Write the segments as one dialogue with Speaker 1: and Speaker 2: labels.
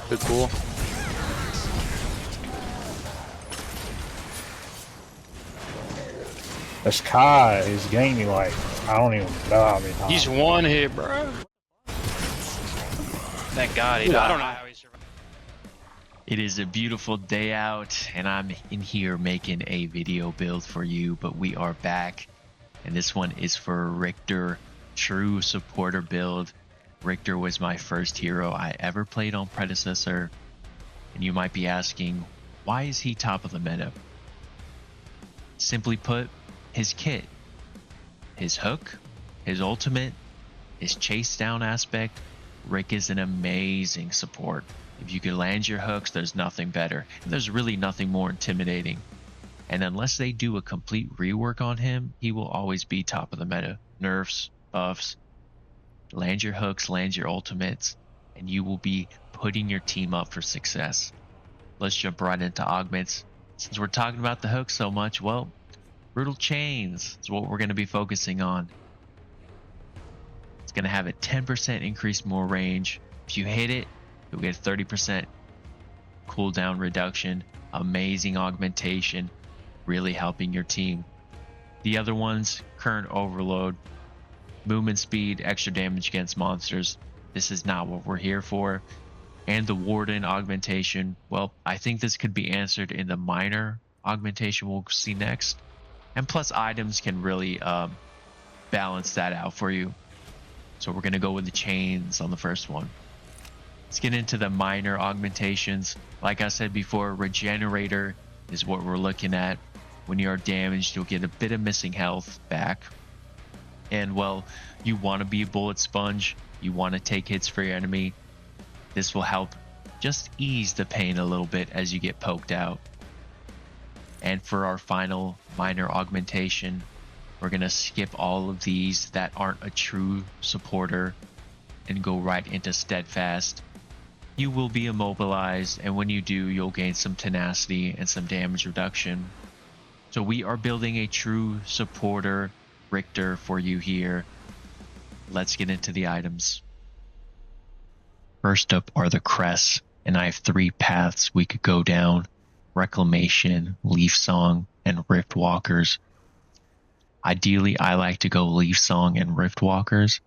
Speaker 1: Good cool.
Speaker 2: This Kai is gaining like, I don't even know how many times.
Speaker 1: He's one hit, bro. Thank God he died. I don't know how he survived.
Speaker 3: It is a beautiful day out, and I'm in here making a video build for you, but we are back, and this one is for Riktor, true supporter build. Riktor was my first hero I ever played on Predecessor, and you might be asking, why is he top of the meta? Simply put, his kit, his hook, his ultimate, his chase down aspect. Rick is an amazing support. If you can land your hooks, there's nothing better. And there's really nothing more intimidating. And unless they do a complete rework on him, he will always be top of the meta. Nerfs, buffs, land your hooks, land your ultimates, and you will be putting your team up for success. Let's jump right into Augments. Since we're talking about the hooks so much, well, Brutal Chains is what we're going to be focusing on. It's going to have a 10% increase more range. If you hit it, you'll get 30% cooldown reduction. Amazing augmentation, really helping your team. The other ones, current overload, movement speed, extra damage against monsters. This is not what we're here for. And the Warden augmentation, well, I think this could be answered in the minor augmentation we'll see next. And plus items can really balance that out for you. So we're going to go with the chains on the first one. Let's get into the minor augmentations. Like I said before, Regenerator is what we're looking at. When you are damaged, you'll get a bit of missing health back. And well, you want to be a bullet sponge. You want to take hits for your enemy. This will help just ease the pain a little bit as you get poked out. And for our final minor augmentation, we're going to skip all of these that aren't a true supporter and go right into Steadfast. You will be immobilized, and when you do, you'll gain some tenacity and some damage reduction. So we are building a true supporter Riktor for you here. Let's get into the items. First up are the Crests, and I have 3 paths we could go down: Reclamation, Leaf Song, and Rift Walkers. Ideally, I like to go Leaf Song and Rift Walkers,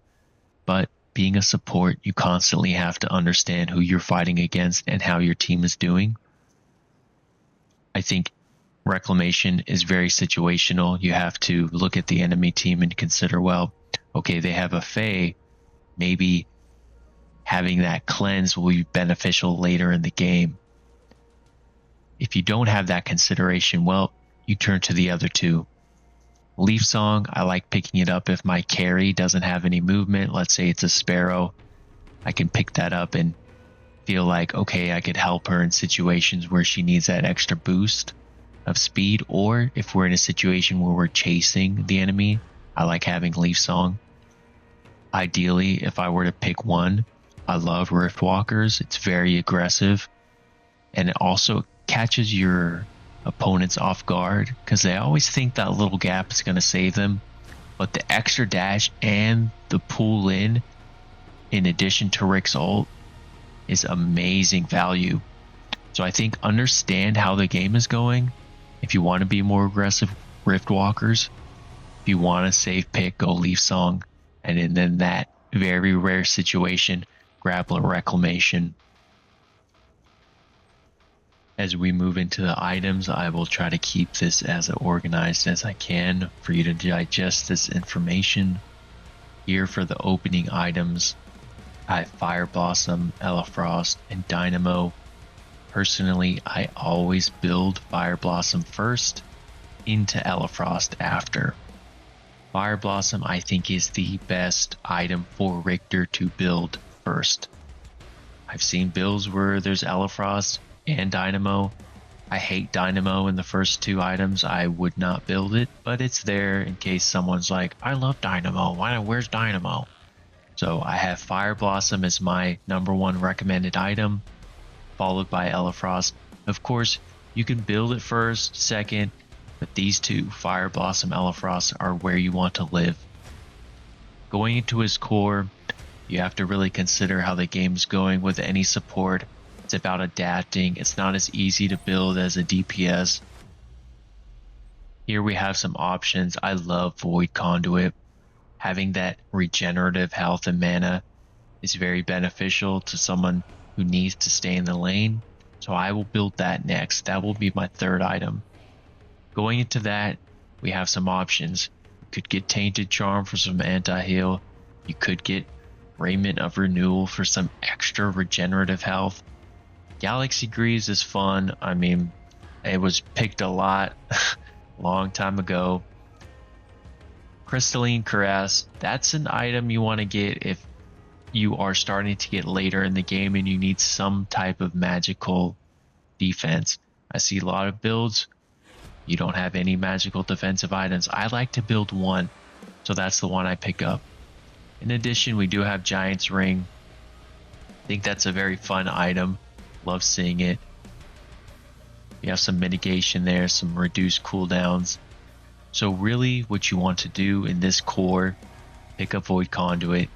Speaker 3: but being a support, you constantly have to understand who you're fighting against and how your team is doing. I think Reclamation is very situational. You have to look at the enemy team and consider, well, okay, they have a Fae. Maybe having that cleanse will be beneficial later in the game. If you don't have that consideration, well, you turn to the other two. Leaf Song, I like picking it up if my carry doesn't have any movement. Let's say it's a Sparrow. I can pick that up and feel like, okay, I could help her in situations where she needs that extra boost of speed. Or if we're in a situation where we're chasing the enemy, I like having Leaf Song. Ideally, if I were to pick one, I love Rift Walkers. It's very aggressive, and it also catches your opponents off guard because they always think that little gap is going to save them. But the extra dash and the pull in addition to Rick's ult, is amazing value. So I think understand how the game is going. If you want to be more aggressive, Rift Walkers. If you want a safe pick, go Leaf Song. And in that very rare situation, grab a Reclamation. As we move into the items, I will try to keep this as organized as I can for you to digest this information. Here for the opening items, I have Fire Blossom, Elafrost, and Dynamo. Personally, I always build Fire Blossom first, into Elafrost after. Fire Blossom, I think, is the best item for Riktor to build first. I've seen builds where there's Elafrost and Dynamo. I hate Dynamo in the first 2 items. I would not build it, but it's there in case someone's like, I love Dynamo. Where's Dynamo? So I have Fire Blossom as my #1 recommended item, followed by Elafrost. Of course, you can build it first, second, but these 2, Fire Blossom, Elafrost, are where you want to live. Going into his core, You have to really consider how the game's going with any support. It's about adapting. It's not as easy to build as a DPS. Here we have some options. I love Void Conduit. Having that regenerative health and mana is very beneficial to someone who needs to stay in the lane. So I will build that next. That will be my third item. Going into that, we have some options. You could get Tainted Charm for some anti-heal. You could get Raiment of Renewal for some extra regenerative health. Galaxy Greaves is fun. I mean, it was picked a lot long time ago. Crystalline Cuirass, that's an item you want to get if you are starting to get later in the game and you need some type of magical defense. I see a lot of builds, you don't have any magical defensive items. I like to build one, so that's the one I pick up. In addition, we do have Giant's Ring. I think that's a very fun item. Love seeing it. You have some mitigation there, some reduced cooldowns. So really what you want to do in this core, pick up Void Conduit,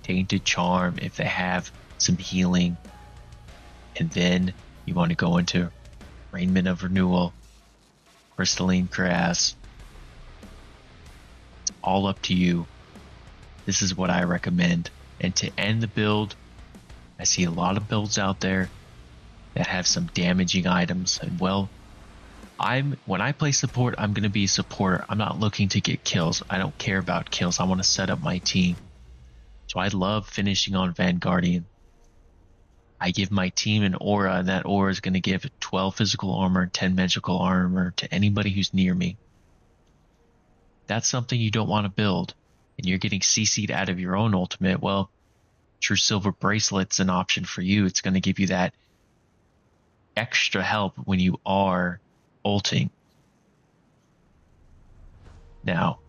Speaker 3: Tainted Charm if they have some healing, and then you want to go into Raiment of Renewal, Crystalline Cuirass. It's all up to you. This is what I recommend. And to end the build, I see a lot of builds out there that have some damaging items. And well, when I play support, I'm going to be a supporter. I'm not looking to get kills. I don't care about kills. I want to set up my team. So I love finishing on Vanguardian. I give my team an aura, and that aura is going to give 12 physical armor, 10 magical armor to anybody who's near me. That's something you don't want to build, and you're getting CC'd out of your own ultimate. Well, True Silver Bracelet's an option for you. It's going to give you that extra help when you are ulting. Now,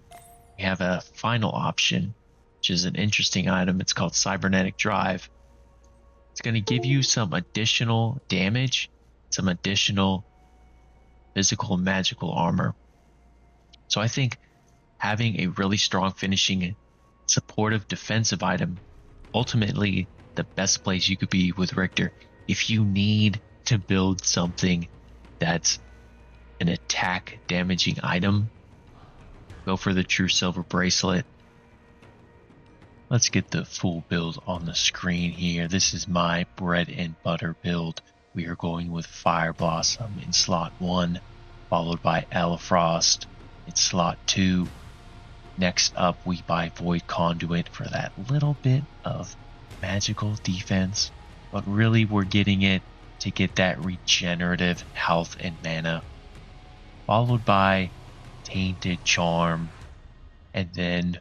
Speaker 3: we have a final option, which is an interesting item. It's called Cybernetic Drive. It's going to give you some additional damage, some additional physical and magical armor. So I think having a really strong finishing, supportive defensive item, ultimately the best place you could be with Riktor. If you need to build something that's an attack damaging item, go for the True Silver Bracelet. Let's get the full build on the screen here. This is my bread and butter build. We are going with Fire Blossom in slot 1, followed by Elafrost in slot 2. Next up, we buy Void Conduit for that little bit of magical defense, but really we're getting it to get that regenerative health and mana, followed by Tainted Charm, and then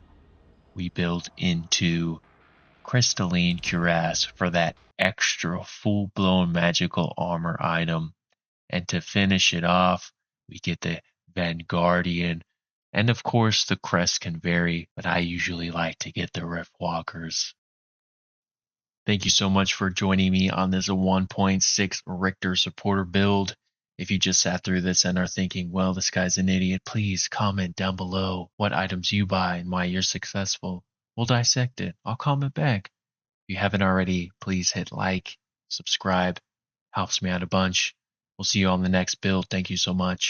Speaker 3: we build into Crystalline Cuirass for that extra full-blown magical armor item. And to finish it off, we get the Vanguardian. And of course, the Crests can vary, but I usually like to get the Rift Walkers. Thank you so much for joining me on this 1.6 Riktor supporter build. If you just sat through this and are thinking, well, this guy's an idiot, please comment down below what items you buy and why you're successful. We'll dissect it. I'll comment back. If you haven't already, please hit like, subscribe. Helps me out a bunch. We'll see you on the next build. Thank you so much.